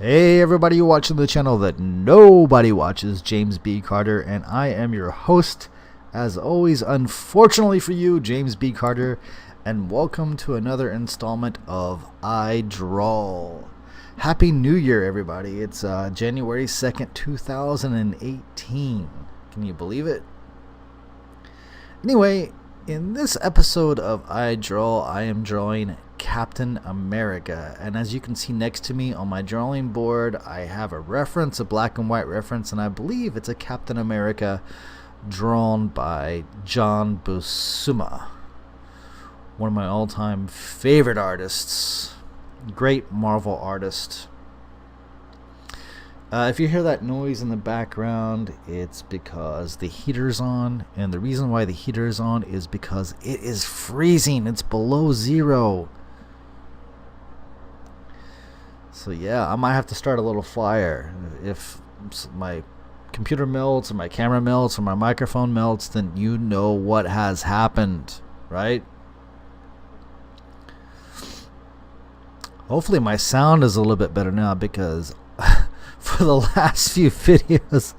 Hey everybody, you're watching the channel that nobody watches, James B. Carter, and I am your host, as always, unfortunately for you, James B. Carter, and welcome to another installment of I Draw. Happy New Year, everybody. It's January 2nd, 2018. Can you believe it? Anyway, in this episode of I Draw, I am drawing Captain America, and as you can see next to me on my drawing board, I have a reference, a black and white reference, and I believe it's a Captain America drawn by John Buscema, one of my all-time favorite artists, great Marvel artist. If you hear that noise in the background, it's because the heater's on, and the reason why the heater is on is because it is freezing. It's below zero. So yeah, I might have to start a little fire. If my computer melts, or my camera melts, or my microphone melts, then you know what has happened, right? Hopefully my sound is a little bit better now, because for the last few videos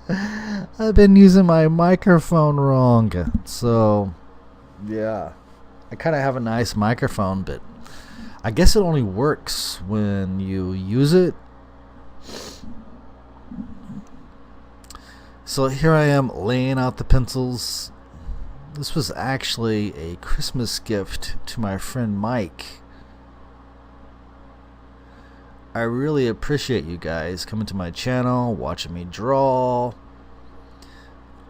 I've been using my microphone wrong. So yeah, I kind of have a nice microphone, but I guess it only works when you use it. So here I am laying out the pencils. This was actually a Christmas gift to my friend Mike. I really appreciate you guys coming to my channel, watching me draw.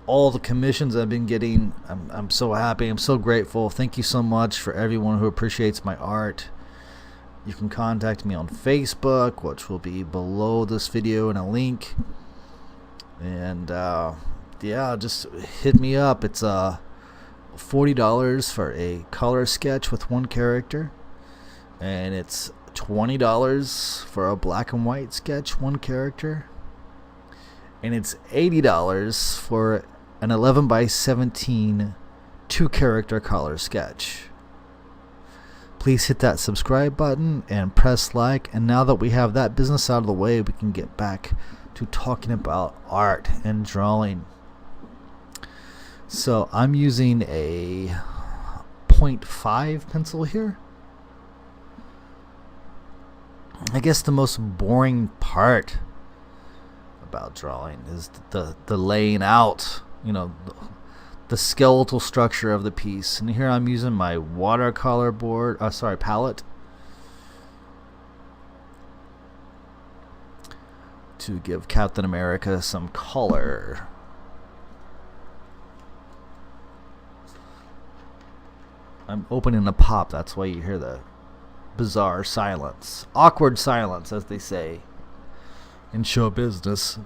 All the commissions I've been getting, I'm so happy, I'm so grateful. Thank you so much for everyone who appreciates my art. You can contact me on Facebook, which will be below this video in a link. And yeah, just hit me up. It's $40 for a color sketch with one character, and it's $20 for a black and white sketch, one character, and it's $80 for an 11x17 two character color sketch. Please hit that subscribe button and press like, and now that we have that business out of the way, we can get back to talking about art and drawing. So I'm using a 0.5 pencil here. I guess the most boring part about drawing is the laying out, you know, the skeletal structure of the piece. And here I'm using my watercolor board, palette, to give Captain America some color. I'm opening a pop, that's why you hear the bizarre silence, awkward silence, as they say in show business.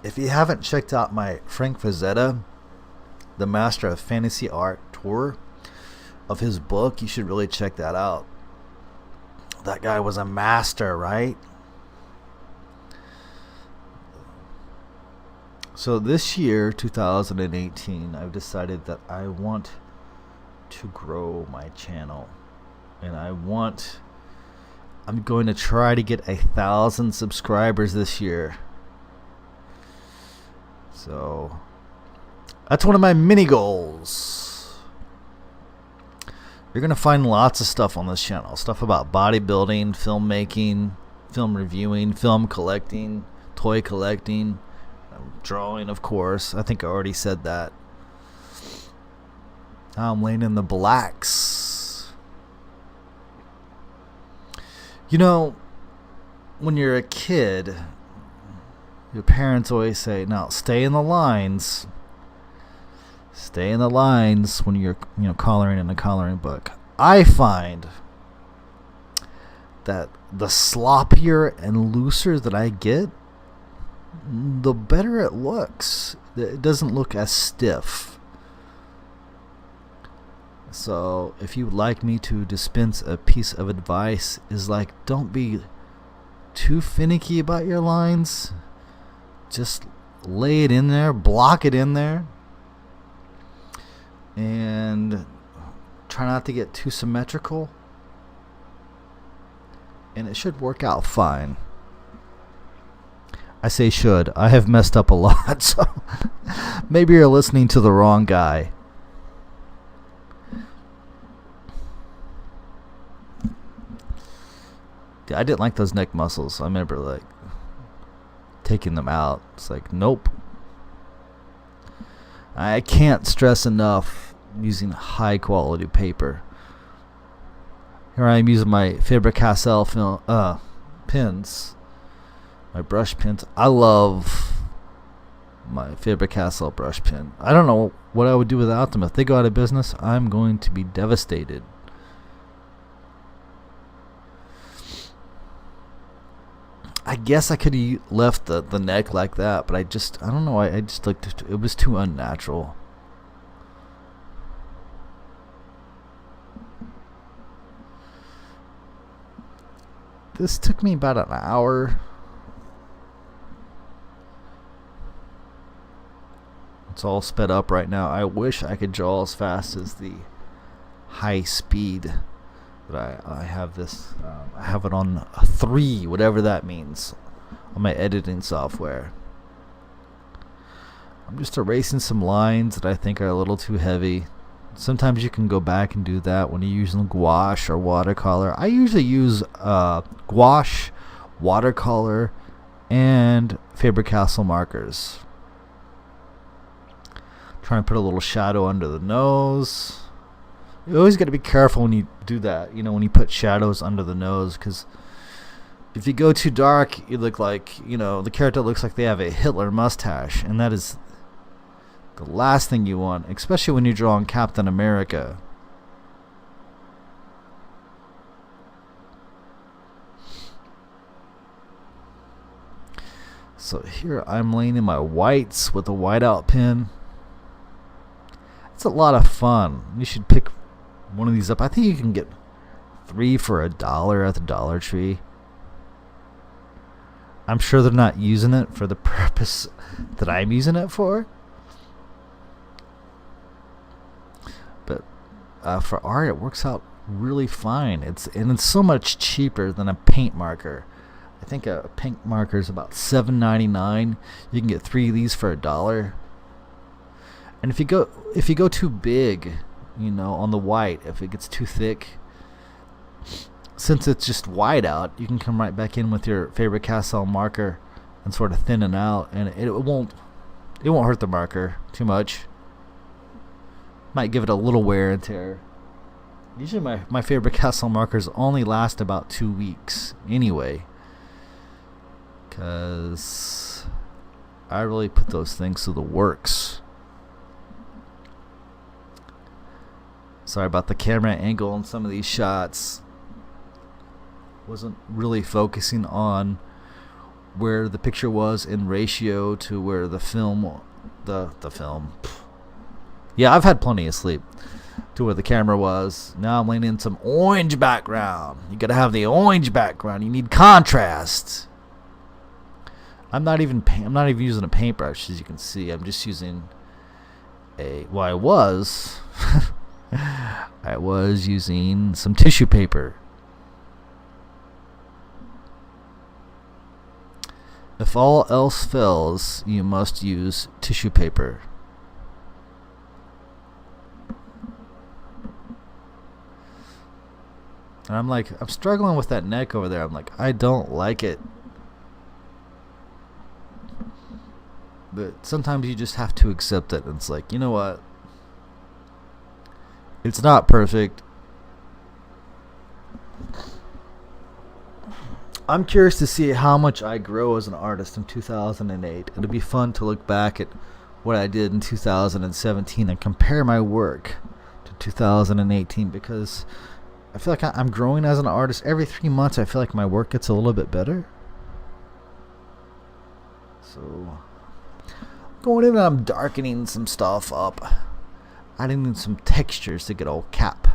If you haven't checked out my Frank Frazetta, the Master of Fantasy Art tour of his book, you should really check that out. That guy was a master, right? So this year, 2018, I've decided that I want to grow my channel, and I'm going to try to get 1,000 subscribers this year. So that's one of my mini goals. You're going to find lots of stuff on this channel. Stuff about bodybuilding, filmmaking, film reviewing, film collecting, toy collecting, drawing, of course. I think I already said that. Now I'm laying in the blacks. You know, when you're a kid, your parents always say, now stay in the lines. Stay in the lines when you're, coloring in a coloring book. I find that the sloppier and looser that I get, the better it looks. It doesn't look as stiff. So if you would like me to dispense a piece of advice, is like, don't be too finicky about your lines. Just lay it in there, block it in there, and try not to get too symmetrical. and it should work out fine. I say should. I have messed up a lot, so maybe you're listening to the wrong guy. Yeah, I didn't like those neck muscles. I remember like taking them out. It's like, nope. I can't stress enough using high quality paper. Here I am using my Faber-Castell pins. My brush pins. I love my Faber-Castell brush pen. I don't know what I would do without them. If they go out of business, I'm going to be devastated. I guess I could have left the neck like that, but I don't know. I just looked. It was too unnatural. This took me about an hour. It's all sped up right now. I wish I could draw as fast as the high speed that I have this. I have it on 3, whatever that means, on my editing software. I'm just erasing some lines that I think are a little too heavy. Sometimes you can go back and do that when you're using gouache or watercolor. I usually use gouache, watercolor, and Faber-Castell markers. Trying to put a little shadow under the nose. You always got to be careful when you do that, when you put shadows under the nose, because if you go too dark, you look like, the character looks like they have a Hitler mustache, and that is the last thing you want, especially when you're drawing Captain America. So here I'm laying in my whites with a whiteout pen. It's a lot of fun. You should pick one of these up. I think you can get 3 for $1 at the Dollar Tree. I'm sure they're not using it for the purpose that I'm using it for. But for art, it works out really fine. It's so much cheaper than a paint marker. I think a paint marker is about $7.99. You can get 3 of these for $1. And if you go too big, on the white, if it gets too thick, since it's just white out, you can come right back in with your Faber-Castell marker and sort of thin it out, and it won't hurt the marker too much. Might give it a little wear and tear. Usually my Faber-Castell markers only last about 2 weeks anyway, because I really put those things to the works. Sorry about the camera angle on some of these shots. Wasn't really focusing on where the picture was in ratio to where the film. Yeah, I've had plenty of sleep. To where the camera was. Now I'm laying in some orange background. You gotta have the orange background. You need contrast. I'm not even using a paintbrush, as you can see. I'm just using I was using some tissue paper. If all else fails, you must use tissue paper. And I'm struggling with that neck over there. I'm like, I don't like it. But sometimes you just have to accept it. And it's like, you know what? It's not perfect. I'm curious to see how much I grow as an artist in 2008. It'll be fun to look back at what I did in 2017 and compare my work to 2018, because I feel like I'm growing as an artist. Every 3 months I feel like my work gets a little bit better. So going in and I'm darkening some stuff up. Adding in some textures to get old cap.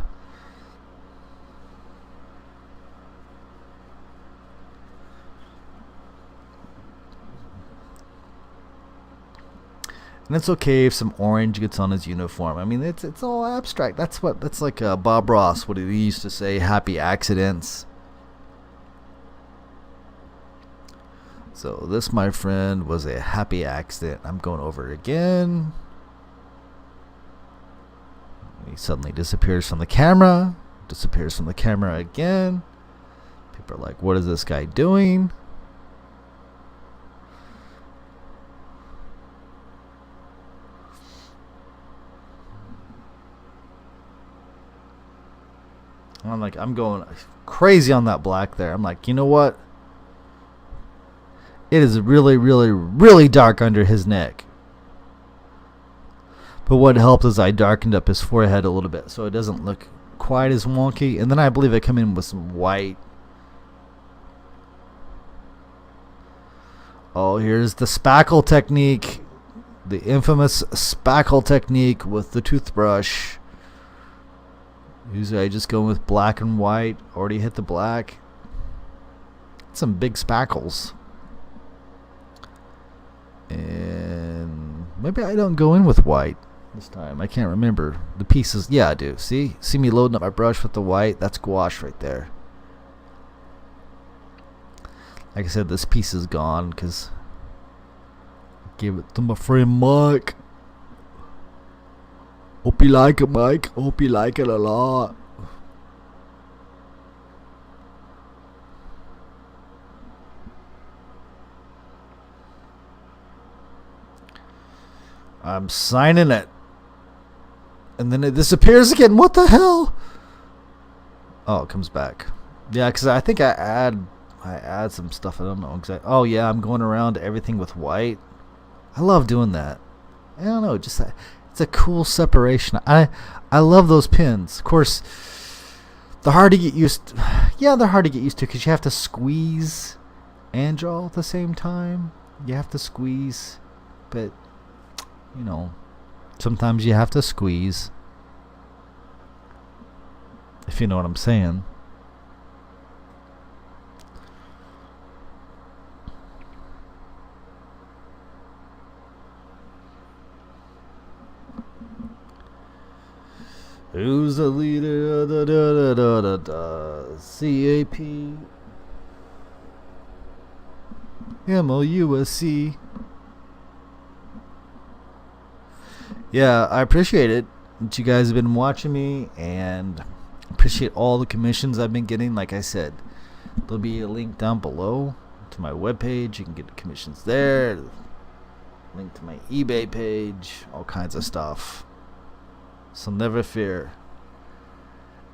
And it's okay if some orange gets on his uniform. I mean, it's all abstract. That's like Bob Ross, what he used to say, happy accidents. So this, my friend, was a happy accident. I'm going over it again. He suddenly disappears from the camera. Disappears from the camera again. People are like, what is this guy doing? I'm going crazy on that black there. I'm like, you know what? It is really, really, really dark under his neck. But what helped is I darkened up his forehead a little bit so it doesn't look quite as wonky. And then I believe I come in with some white. Oh, here's the spackle technique. The infamous spackle technique with the toothbrush. Usually I just go with black and white. Already hit the black. Some big spackles. And maybe I don't go in with white this time. I can't remember the pieces. Yeah, I do. See me loading up my brush with the white. That's gouache right there. Like I said, this piece is gone because I gave it to my friend Mike. Hope you like it, Mike. Hope you like it a lot. I'm signing it. And then it disappears again. What the hell? Oh, it comes back. Yeah, because I think I add some stuff. I don't know exactly. Oh, yeah, I'm going around everything with white. I love doing that. I don't know. Just it's a cool separation. I love those pins. Of course, they're hard to get used to. Yeah, they're hard to get used to because you have to squeeze and draw at the same time. You have to squeeze, but you know, sometimes you have to squeeze, if you know what I'm saying. Who's the leader of the CAP MOUSC? Yeah, I appreciate it that you guys have been watching me, and appreciate all the commissions I've been getting. Like I said, there'll be a link down below to my webpage. You can get the commissions there. Link to my eBay page, all kinds of stuff. So never fear.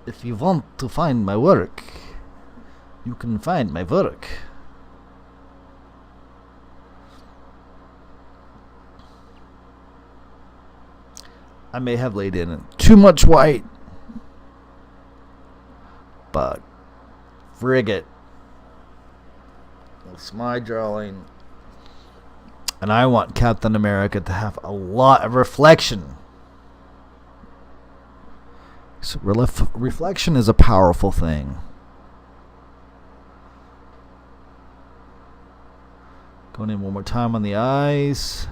If you want to find my work, you can find my work. I may have laid in too much white, but frig it. It's my drawing, and I want Captain America to have a lot of reflection. So reflection is a powerful thing. Going in one more time on the eyes.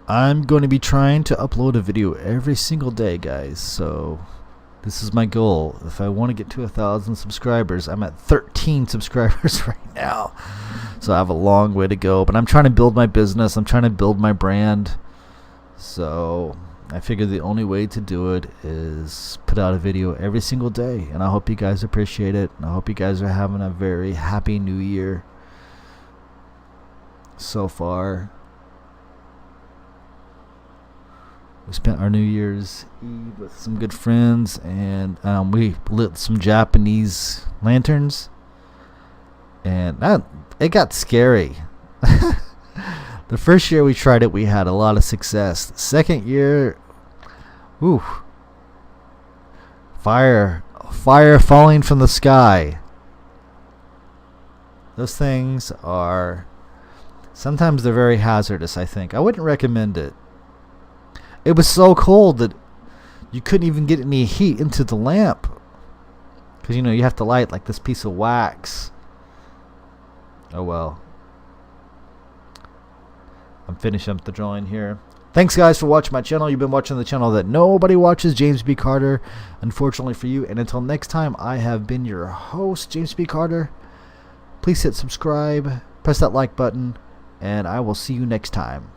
I'm going to be trying to upload a video every single day, guys. So this is my goal. If I want to get to 1,000 subscribers, I'm at 13 subscribers right now. So I have a long way to go. But I'm trying to build my business. I'm trying to build my brand. So I figure the only way to do it is put out a video every single day. And I hope you guys appreciate it. And I hope you guys are having a very happy new year so far. We spent our New Year's Eve with some good friends, and we lit some Japanese lanterns, and it got scary. The first year we tried it, we had a lot of success. The second year, fire falling from the sky. Those things are, sometimes they're very hazardous, I think. I wouldn't recommend it. It was so cold that you couldn't even get any heat into the lamp. Because, you know, you have to light like this piece of wax. Oh well. I'm finishing up the drawing here. Thanks, guys, for watching my channel. You've been watching the channel that nobody watches, James B. Carter, unfortunately for you. And until next time, I have been your host, James B. Carter. Please hit subscribe, press that like button, and I will see you next time.